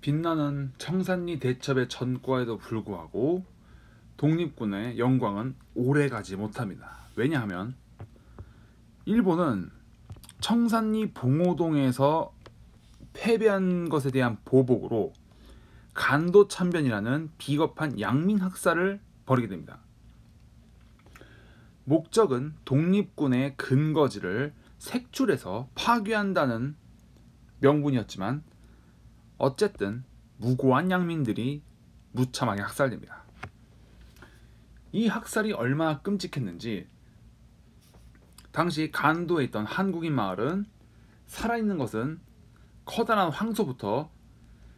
빛나는 청산리 대첩의 전과에도 불구하고 독립군의 영광은 오래가지 못합니다. 왜냐하면 일본은 청산리 봉오동에서 패배한 것에 대한 보복으로 간도 참변이라는 비겁한 양민학살을 벌이게 됩니다. 목적은 독립군의 근거지를 색출해서 파괴한다는 명분이었지만 어쨌든 무고한 양민들이 무참하게 학살됩니다. 이 학살이 얼마나 끔찍했는지 당시 간도에 있던 한국인 마을은 살아있는 것은 커다란 황소부터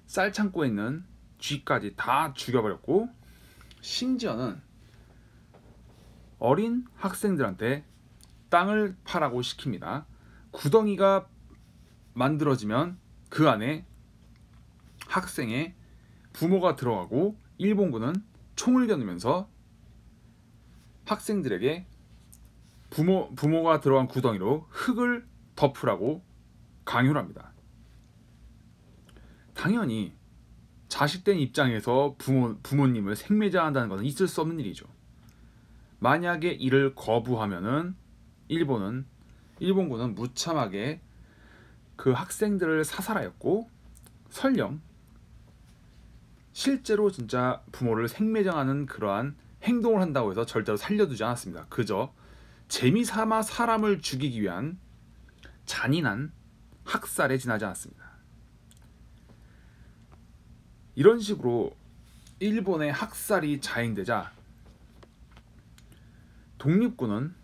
쌀창고에 있는 쥐까지 다 죽여버렸고, 심지어는 어린 학생들한테 땅을 파라고 시킵니다. 구덩이가 만들어지면 그 안에 학생의 부모가 들어가고 일본군은 총을 겨누면서 학생들에게 부모가 들어간 구덩이로 흙을 덮으라고 강요를 합니다. 당연히 자식된 입장에서 부모님을 생매장한다는 것은 있을 수 없는 일이죠. 만약에 이를 거부하면은 일본군은 무참하게 그 학생들을 사살하였고, 설령 실제로 진짜 부모를 생매장하는 그러한 행동을 한다고 해서 절대로 살려두지 않았습니다. 그저 재미삼아 사람을 죽이기 위한 잔인한 학살에 지나지 않았습니다. 이런 식으로 일본의 학살이 자행되자 독립군은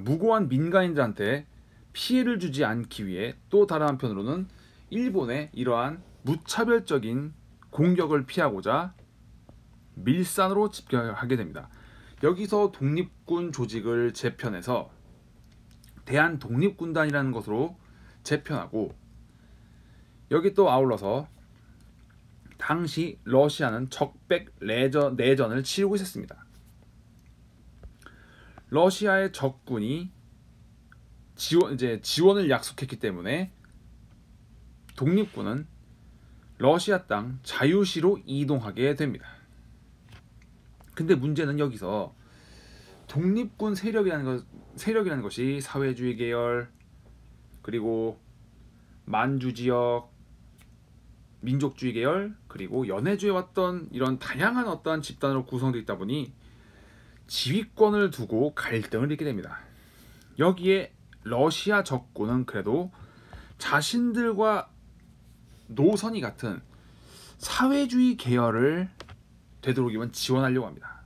무고한 민간인들한테 피해를 주지 않기 위해 또 다른 한편으로는 일본의 이러한 무차별적인 공격을 피하고자 밀산으로 집결하게 됩니다. 여기서 독립군 조직을 재편해서 대한독립군단이라는 것으로 재편하고, 여기 또 아울러서 당시 러시아는 적백 내전을 치르고 있었습니다. 러시아의 적군이 지원을 약속했기 때문에 독립군은 러시아 땅 자유시로 이동하게 됩니다. 근데 문제는 여기서 독립군 세력이라는 것이 사회주의 계열, 그리고 만주지역, 민족주의 계열, 그리고 연해주에 왔던 이런 다양한 어떠한 집단으로 구성되어 있다 보니 지휘권을 두고 갈등을 빚게 됩니다. 여기에 러시아 적군은 그래도 자신들과 노선이 같은 사회주의 계열을 되도록이면 지원하려고 합니다.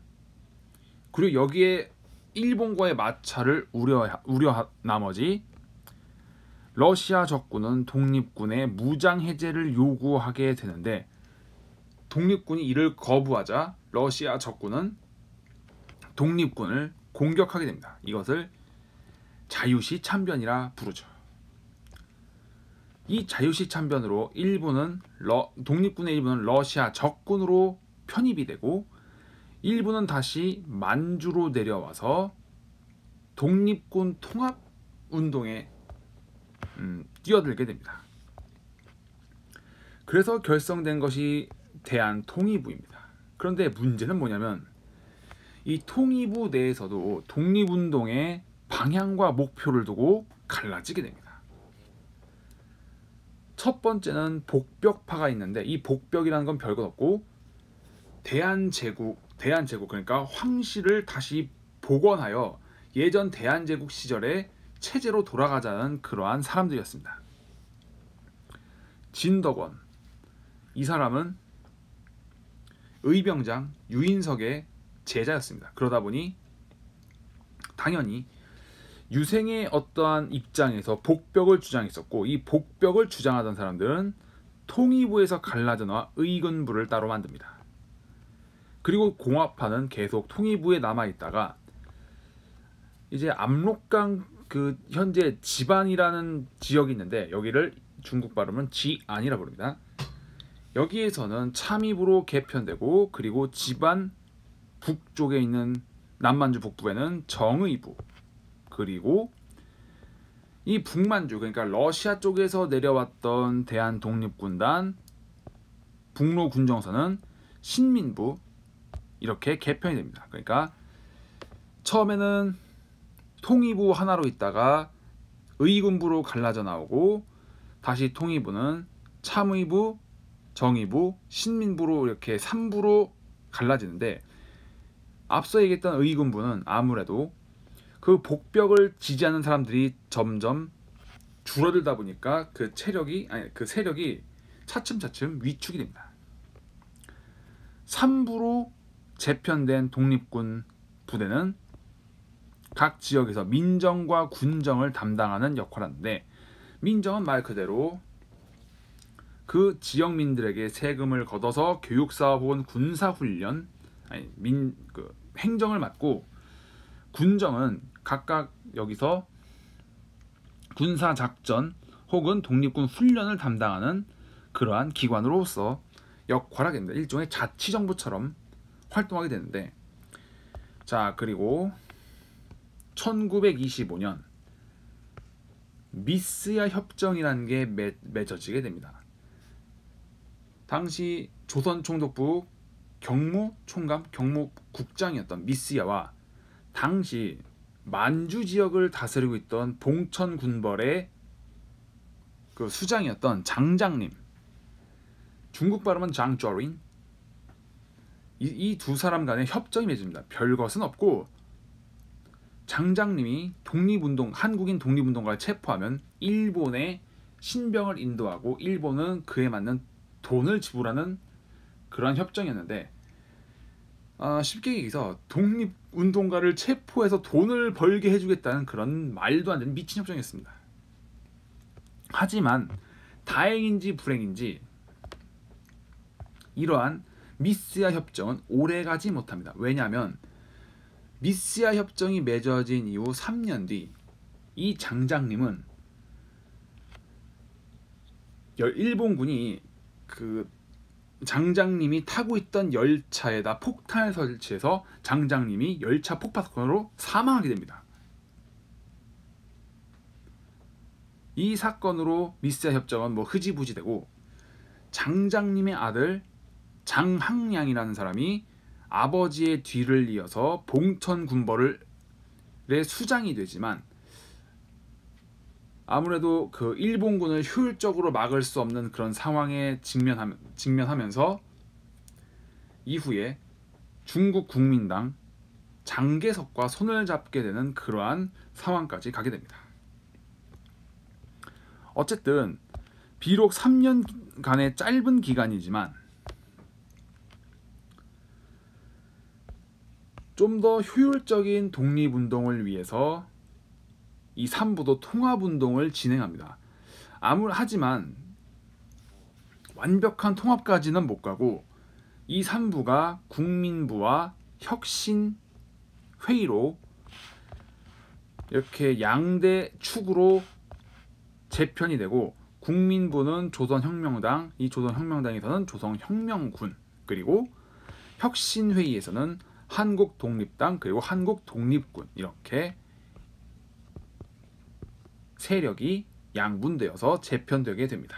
그리고 여기에 일본과의 마찰을 우려한 나머지 러시아 적군은 독립군의 무장 해제를 요구하게 되는데, 독립군이 이를 거부하자 러시아 적군은 독립군을 공격하게 됩니다. 이것을 자유시 참변이라 부르죠. 이 자유시 참변으로 독립군의 일부는 러시아 적군으로 편입이 되고, 일부는 다시 만주로 내려와서 독립군 통합 운동에 뛰어들게 됩니다. 그래서 결성된 것이 대한통일부입니다. 그런데 문제는 뭐냐면 이 통일부 내에서도 독립운동의 방향과 목표를 두고 갈라지게 됩니다. 첫 번째는 복벽파가 있는데, 이 복벽이라는 건 별것 없고 대한제국 그러니까 황실을 다시 복원하여 예전 대한제국 시절의 체제로 돌아가자는 그러한 사람들이었습니다. 진덕원, 이 사람은 의병장 유인석의 제자였습니다. 그러다 보니 당연히 유생의 어떠한 입장에서 복벽을 주장했었고, 이 복벽을 주장하던 사람들은 통일부에서 갈라져 나와 의군부를 따로 만듭니다. 그리고 공화파는 계속 통일부에 남아있다가 이제 압록강 현재 지반이라는 지역이 있는데, 여기를 중국 발음은 지안이라 부릅니다. 여기에서는 참입으로 개편되고, 그리고 지반 북쪽에 있는 남만주 북부에는 정의부, 그리고 이 북만주, 그러니까 러시아 쪽에서 내려왔던 대한독립군단 북로군정선은 신민부 이렇게 개편이 됩니다. 그러니까 처음에는 통일부 하나로 있다가 의군부로 갈라져 나오고, 다시 통일부는 참의부, 정의부, 신민부로 이렇게 3부로 갈라지는데, 앞서 얘기했던 의군부는 아무래도 그 복벽을 지지하는 사람들이 점점 줄어들다 보니까 그 세력이 차츰차츰 위축이 됩니다. 3부로 재편된 독립군 부대는 각 지역에서 민정과 군정을 담당하는 역할을 하는데, 민정은 말 그대로 그 지역민들에게 세금을 걷어서 교육사업 혹은 군사훈련, 행정을 맡고, 군정은 각각 여기서 군사작전 혹은 독립군 훈련을 담당하는 그러한 기관으로서 역할을 하게 됩니다. 일종의 자치정부처럼 활동하게 되는데, 자, 그리고 1925년 미스야 협정이라는 게 맺어지게 됩니다. 당시 조선총독부 경무총감, 경무국장이었던 미스야와 당시 만주 지역을 다스리고 있던 봉천군벌의 그 수장이었던 장장님, 중국 발음은 장쩌린, 이 두 사람 간의 협정이 맺어집니다. 별것은 없고, 장장님이 한국인 독립운동가를 체포하면 일본에 신병을 인도하고 일본은 그에 맞는 돈을 지불하는 그러한 협정이었는데, 쉽게 얘기해서 독립운동가를 체포해서 돈을 벌게 해주겠다는 그런 말도 안 되는 미친 협정이었습니다. 하지만 다행인지 불행인지 이러한 미스야 협정은 오래가지 못합니다. 왜냐하면 미스야 협정이 맺어진 이후 3년 뒤 이 장장님은 일본군이 그 장장님이 타고 있던 열차에다 폭탄을 설치해서 장장님이 열차 폭파 사건으로 사망하게 됩니다. 이 사건으로 미스야 협정은 흐지부지되고, 장장님의 아들 장항량이라는 사람이 아버지의 뒤를 이어서 봉천군벌의 수장이 되지만, 아무래도 그 일본군을 효율적으로 막을 수 없는 그런 상황에 직면하면서 이후에 중국 국민당 장개석과 손을 잡게 되는 그러한 상황까지 가게 됩니다. 어쨌든 비록 3년간의 짧은 기간이지만 좀 더 효율적인 독립운동을 위해서 이 3부도 통합운동을 진행합니다. 하지만 완벽한 통합까지는 못 가고, 이 3부가 국민부와 혁신회의로 이렇게 양대 축으로 재편이 되고, 국민부는 조선혁명당, 이 조선혁명당에서는 조선혁명군, 그리고 혁신회의에서는 한국독립당, 그리고 한국독립군, 이렇게 세력이 양분되어서 재편되게 됩니다.